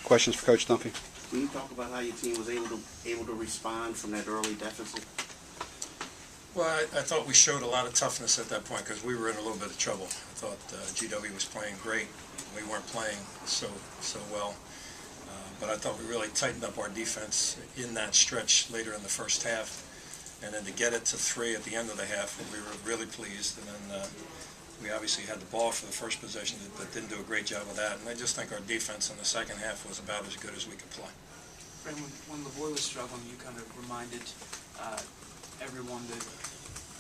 Questions for Coach Dunphy? Can you talk about how your team was able to respond from that early deficit? Well, I thought we showed a lot of toughness at that point because we were in a little bit of trouble. I thought GW was playing great. We weren't playing so well. But I thought we really tightened up our defense in that stretch later in the first half. And then to get it to 3 at the end of the half, we were really pleased. And then we obviously had the ball for the first possession, but didn't do a great job of that. And I just think our defense in the second half was about as good as we could play. Fran, when Lavoie was struggling, you kind of reminded everyone that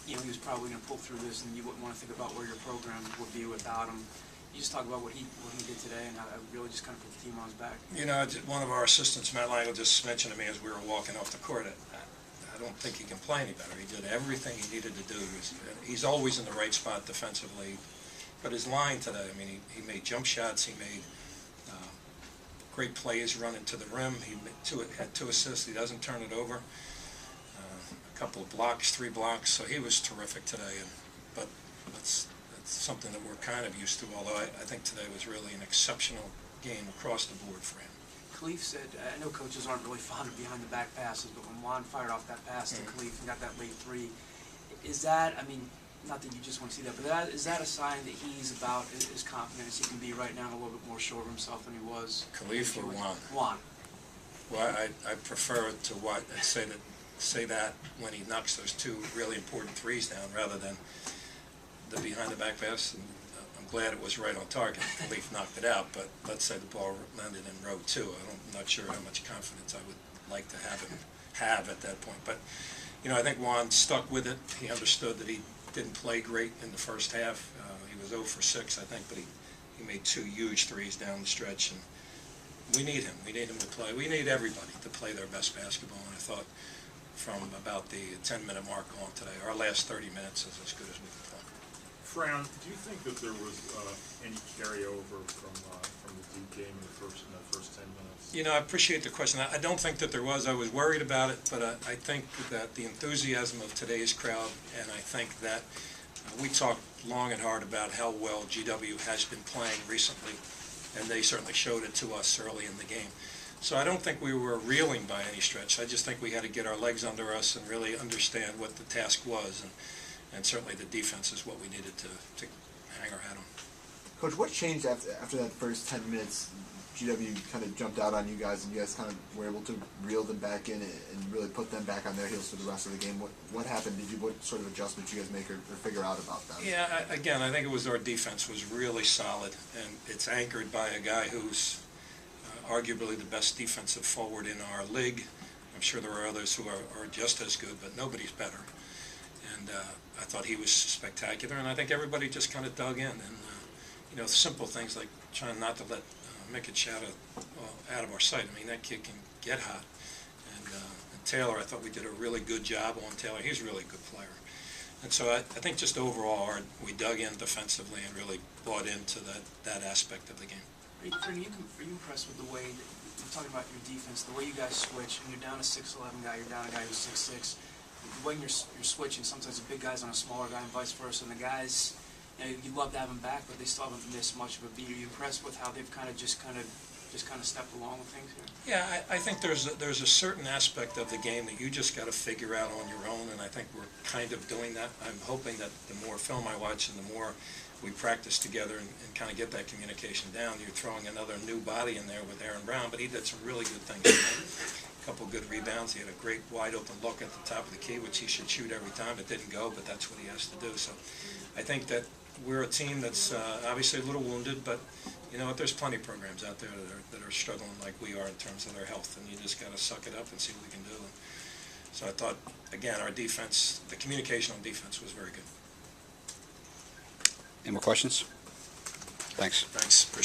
he was probably going to pull through this, and you wouldn't want to think about where your program would be without him. You just talk about what he did today and how it really just kind of put the team on his back. You know, one of our assistants, Matt Langle, just mentioned to me as we were walking off the court, I don't think he can play any better. He did everything he needed to do. He's always in the right spot defensively. But his line today, I mean, he made jump shots. He made great plays running to the rim. He had 2 assists. He doesn't turn it over. A couple of blocks, 3 blocks. So he was terrific today. But that's something that we're kind of used to, although I think today was really an exceptional game across the board for him. Khalif said, I know coaches aren't really fond of behind-the-back passes, but when Juan fired off that pass to Khalif and got that late 3, is that, I mean, not that you just want to see that, but is that a sign that he's about as confident as he can be right now, a little bit more sure of himself than he was? Khalif or Juan? Juan. Well, I prefer to say that when he knocks those 2 really important threes down rather than the behind-the-back pass. And I'm glad it was right on target. Khalif knocked it out, but let's say the ball landed in row 2. I'm not sure how much confidence I would like to have him have at that point. But, you know, I think Juan stuck with it. He understood that he didn't play great in the first half. He was 0 for 6, I think, but he made 2 huge threes down the stretch. And we need him. We need him to play. We need everybody to play their best basketball. And I thought from about the 10-minute mark on today, our last 30 minutes is as good as we can play. Fran, do you think that there was any carryover from the Duke game in that first 10 minutes? You know, I appreciate the question. I don't think that there was. I was worried about it, but I think that the enthusiasm of today's crowd, and I think that we talked long and hard about how well GW has been playing recently, and they certainly showed it to us early in the game. So I don't think we were reeling by any stretch. I just think we had to get our legs under us and really understand what the task was. And certainly the defense is what we needed to hang our hat on. Coach, what changed after that first 10 minutes? GW kind of jumped out on you guys, and you guys kind of were able to reel them back in and really put them back on their heels for the rest of the game. What happened? What sort of adjustments you guys make or figure out about that? Yeah, again, I think it was our defense was really solid, and it's anchored by a guy who's arguably the best defensive forward in our league. I'm sure there are others who are just as good, but nobody's better. And I thought he was spectacular, and I think everybody just kind of dug in. And, you know, simple things like trying not to let Mikic out of our sight. I mean, that kid can get hot. And Taylor, I thought we did a really good job on Taylor. He's a really good player. And so I think just overall, we dug in defensively and really bought into that aspect of the game. Are you impressed with the way, you're talking about your defense, the way you guys switch, and you're down a 6'11 guy, you're down a guy who's 6'6", when you're switching, sometimes the big guy's on a smaller guy and vice versa, and the guys, you know, you'd love to have them back, but they still haven't missed much of a beat. Are you impressed with how they've kind of just stepped along with things here? Yeah, I think there's a certain aspect of the game that you just got to figure out on your own, and I think we're kind of doing that. I'm hoping that the more film I watch and the more we practice together and kind of get that communication down, you're throwing another new body in there with Aaron Brown, but he did some really good things tonight. A couple good rebounds. He had a great wide-open look at the top of the key, which he should shoot every time. It didn't go, but that's what he has to do. So I think that we're a team that's obviously a little wounded, but you know what? There's plenty of programs out there that are struggling like we are in terms of their health, and you just got to suck it up and see what we can do. So I thought, again, our defense, the communication on defense was very good. Any more questions? Thanks. Thanks. Appreciate it.